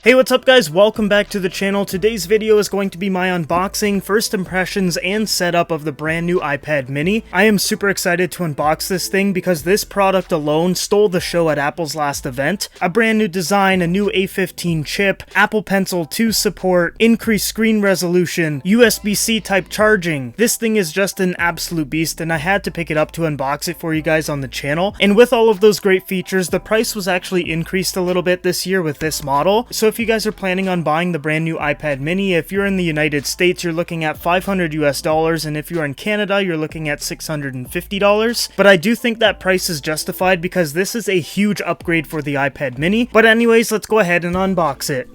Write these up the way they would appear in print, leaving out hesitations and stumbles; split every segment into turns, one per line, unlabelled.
Hey, what's up guys? Welcome back to the channel. Today's video is going to be my unboxing, first impressions, and setup of the brand new iPad mini. I am super excited to unbox this thing because this product alone stole the show at Apple's last event. A brand new design, a new A15 chip, Apple Pencil 2 support, increased screen resolution, USB-C type charging. This thing is just an absolute beast and I had to pick it up to unbox it for you guys on the channel. And with all of those great features, the price was actually increased a little bit this year with this model. So if you guys are planning on buying the brand new iPad mini, if you're in the United States, you're looking at $500 US, and if you're in Canada, you're looking at $650. But I do think that price is justified because this is a huge upgrade for the iPad mini. But anyways, let's go ahead and unbox it.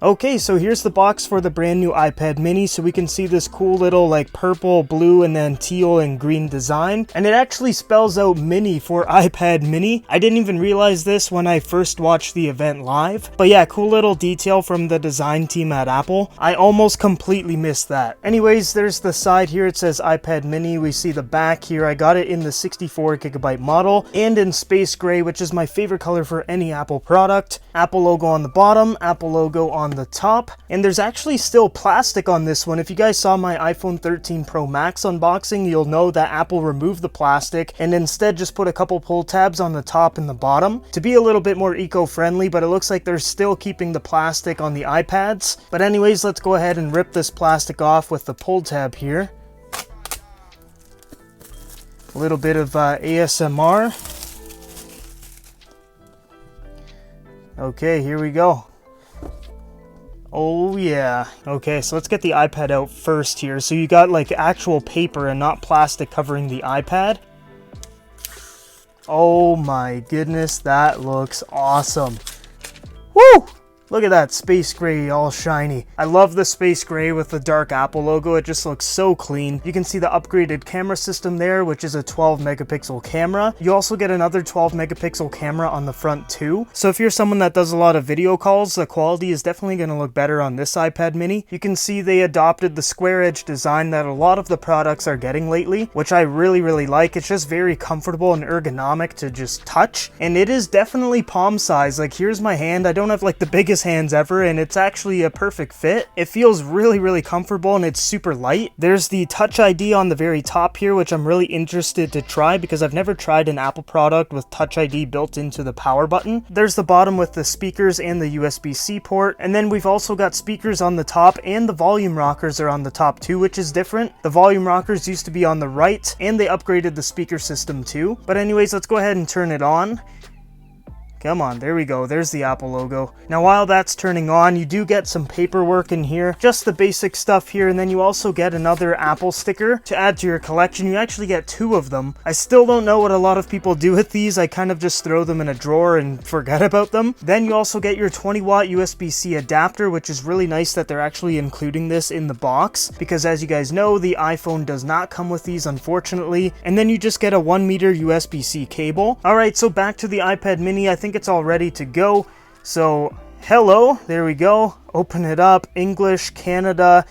Okay, so here's the box for the brand new iPad mini. So we can see this cool little like purple, blue, and then teal and green design. And it actually spells out mini for iPad mini. I didn't even realize this when I first watched the event live. But yeah, cool little detail from the design team at Apple. I almost completely missed that. Anyways, there's the side here. It says iPad mini. We see the back here. I got it in the 64GB model and in space gray, which is my favorite color for any Apple product. Apple logo on the bottom, Apple logo on the top, and there's actually still plastic on this one. If you guys saw my iPhone 13 Pro Max unboxing, you'll know that Apple removed the plastic and instead just put a couple pull tabs on the top and the bottom to be a little bit more eco-friendly, but it looks like they're still keeping the plastic on the iPads. But anyways, let's go ahead and rip this plastic off with the pull tab here. A little bit of ASMR. Okay, here we go. Oh yeah. Okay, so let's get the iPad out first here. So you got like actual paper and not plastic covering the iPad. Oh my goodness, that looks awesome. Woo! Look at that space gray, all shiny. I love the space gray with the dark Apple logo. It just looks so clean. You can see the upgraded camera system there, which is a 12 megapixel camera. You also get another 12 megapixel camera on the front too. So if you're someone that does a lot of video calls, the quality is definitely going to look better on this iPad mini. You can see they adopted the square edge design that a lot of the products are getting lately, which I really like. It's just very comfortable and ergonomic to just touch. And it is definitely palm size. Like here's my hand. I don't have like the biggest hands ever, and it's actually a perfect fit. It feels really comfortable and it's super light. There's the Touch ID on the very top here, which I'm really interested to try because I've never tried an Apple product with Touch ID built into the power button. There's the bottom with the speakers and the USB-C port, and then we've also got speakers on the top, and the volume rockers are on the top too, which is different. The volume rockers used to be on the right, and they upgraded the speaker system too. But anyways, let's go ahead and turn it on. Come on, there we go. There's the Apple logo. Now, while that's turning on, you do get some paperwork in here, just the basic stuff here, and then you also get another Apple sticker to add to your collection. You actually get 2 of them. I still don't know what a lot of people do with these. I kind of just throw them in a drawer and forget about them. Then you also get your 20-watt USB-C adapter, which is really nice that they're actually including this in the box, because as you guys know, the iPhone does not come with these, unfortunately. And then you just get a 1-meter USB-C cable. Alright, so back to the iPad mini. I think it's all ready to go. So hello, there we go. Open it up. English, Canada,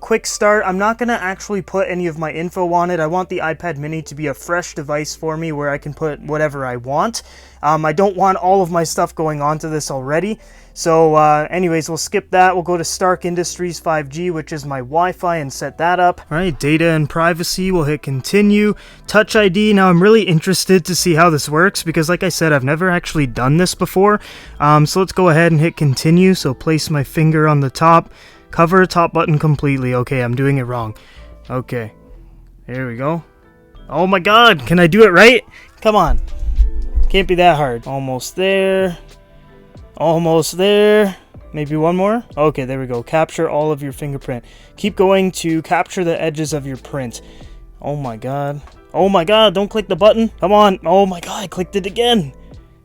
quick start. I'm not gonna actually put any of my info on it. I want the iPad mini to be a fresh device for me where I can put whatever I want. I don't want all of my stuff going onto this already. So anyways, we'll skip that. We'll go to Stark Industries 5G, which is my Wi-Fi, and set that up. All right, data and privacy, we'll hit continue. Touch ID, now I'm really interested to see how this works because like I said, I've never actually done this before. So let's go ahead and hit continue. So place my finger on the top, cover top button completely. Okay, I'm doing it wrong. Okay, there we go. Oh my God, can I do it right? Come on, can't be that hard. Almost there. Almost there. Maybe one more. Okay, there we go. Capture all of your fingerprint. Keep going to capture the edges of your print. Oh my God. Oh my God, don't click the button. Come on. Oh my God, I clicked it again.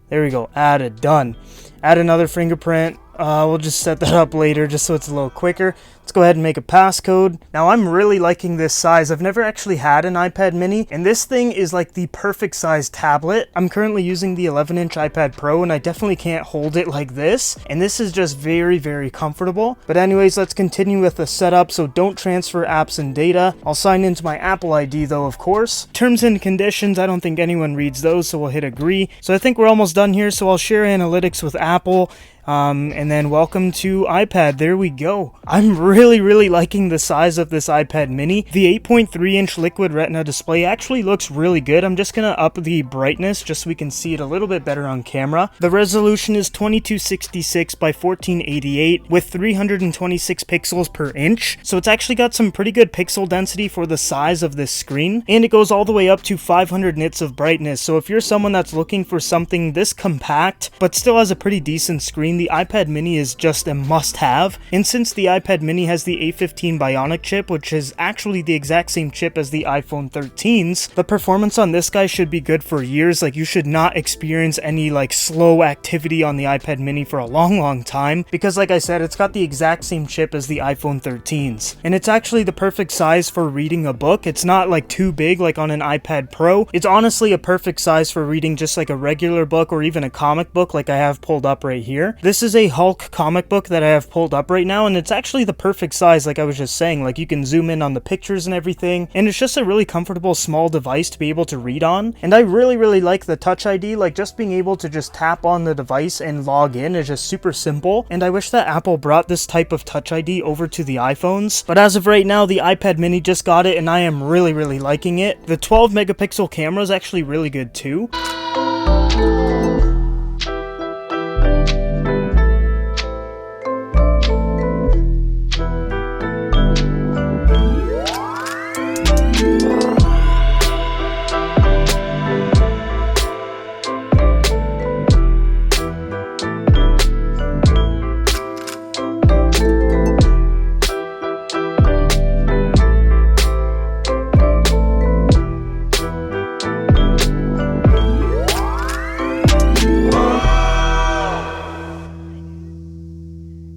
There we go. Added. Done. Add another fingerprint. We'll just set that up later just so it's a little quicker. Let's go ahead and make a passcode. Now I'm really liking this size. I've never actually had an iPad mini, and this thing is like the perfect size tablet. I'm currently using the 11-inch iPad Pro, and I definitely can't hold it like this. And this is just very comfortable. But anyways, let's continue with the setup. So don't transfer apps and data. I'll sign into my Apple ID though, of course. Terms and conditions, I don't think anyone reads those, so we'll hit agree. So I think we're almost done here. So I'll share analytics with Apple. And then welcome to iPad. There we go. I'm really liking the size of this iPad mini. The 8.3-inch liquid retina display actually looks really good. I'm just gonna up the brightness just so we can see it a little bit better on camera. The resolution is 2266 by 1488 with 326 pixels per inch. So it's actually got some pretty good pixel density for the size of this screen. And it goes all the way up to 500 nits of brightness. So if you're someone that's looking for something this compact, but still has a pretty decent screen, the iPad mini is just a must-have. And since the iPad mini has the A15 Bionic chip, which is actually the exact same chip as the iPhone 13's, the performance on this guy should be good for years. Like, you should not experience any like slow activity on the iPad mini for a long time, because like I said, it's got the exact same chip as the iPhone 13's. And it's actually the perfect size for reading a book. It's not like too big like on an iPad Pro. It's honestly a perfect size for reading just like a regular book or even a comic book like I have pulled up right here. This is a Hulk comic book that I have pulled up right now, and it's actually the perfect size like I was just saying. Like, you can zoom in on the pictures and everything, and it's just a really comfortable small device to be able to read on. And I really like the Touch ID. Like, just being able to just tap on the device and log in is just super simple, and I wish that Apple brought this type of Touch ID over to the iPhones. But as of right now, the iPad mini just got it, and I am really liking it. The 12 megapixel camera is actually really good too.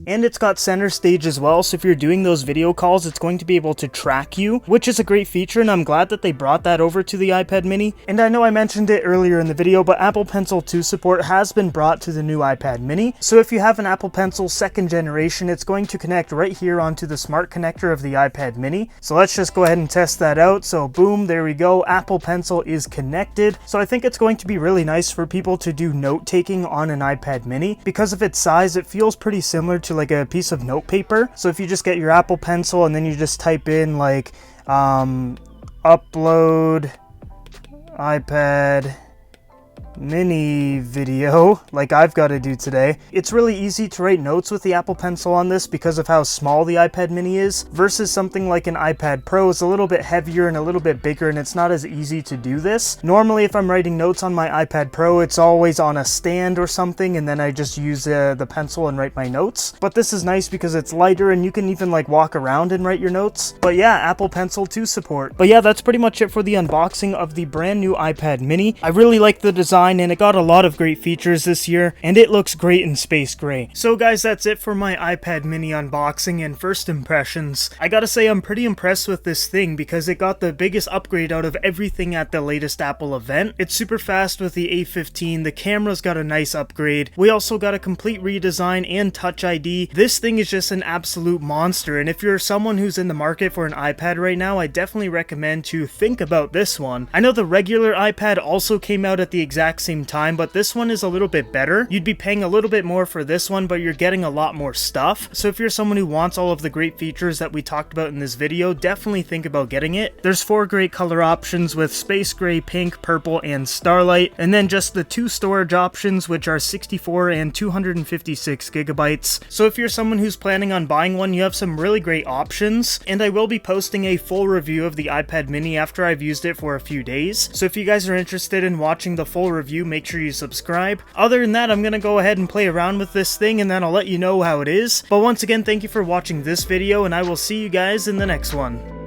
And it's got center stage as well, so if you're doing those video calls, it's going to be able to track you, which is a great feature, and I'm glad that they brought that over to the iPad mini. And I know I mentioned it earlier in the video, but Apple Pencil 2 support has been brought to the new iPad mini. So if you have an Apple Pencil 2nd generation, it's going to connect right here onto the smart connector of the iPad mini. So let's just go ahead and test that out. So boom, there we go. Apple Pencil is connected. So I think it's going to be really nice for people to do note taking on an iPad mini. Because of its size, it feels pretty similar to like a piece of note paper. So if you just get your Apple Pencil and then you just type in like upload iPad mini video, like I've got to do today, it's really easy to write notes with the Apple Pencil on this because of how small the iPad mini is, versus something like an iPad Pro is a little bit heavier and a little bit bigger, and it's not as easy to do this. Normally if I'm writing notes on my iPad Pro, it's always on a stand or something, and then I just use the pencil and write my notes. But this is nice because it's lighter and you can even like walk around and write your notes. But yeah, Apple Pencil 2 support. But yeah, that's pretty much it for the unboxing of the brand new iPad mini. I really like the design, and it got a lot of great features this year, and it looks great in space gray. So guys, that's it for my iPad mini unboxing and first impressions. I gotta say, I'm pretty impressed with this thing because it got the biggest upgrade out of everything at the latest Apple event. It's super fast with the A15, the camera's got a nice upgrade, we also got a complete redesign and Touch ID. This thing is just an absolute monster, and if you're someone who's in the market for an iPad right now, I definitely recommend to think about this one. I know the regular iPad also came out at the exact same time, but this one is a little bit better. You'd be paying a little bit more for this one, but you're getting a lot more stuff. So if you're someone who wants all of the great features that we talked about in this video, definitely think about getting it. There's 4 great color options with space gray, pink, purple, and starlight, and then just the 2 storage options, which are 64 and 256 gigabytes. So if you're someone who's planning on buying one, you have some really great options, and I will be posting a full review of the iPad mini after I've used it for a few days. So if you guys are interested in watching the full review, make sure you subscribe. Other than that, I'm gonna go ahead and play around with this thing, and then I'll let you know how it is. But once again, thank you for watching this video, and I will see you guys in the next one.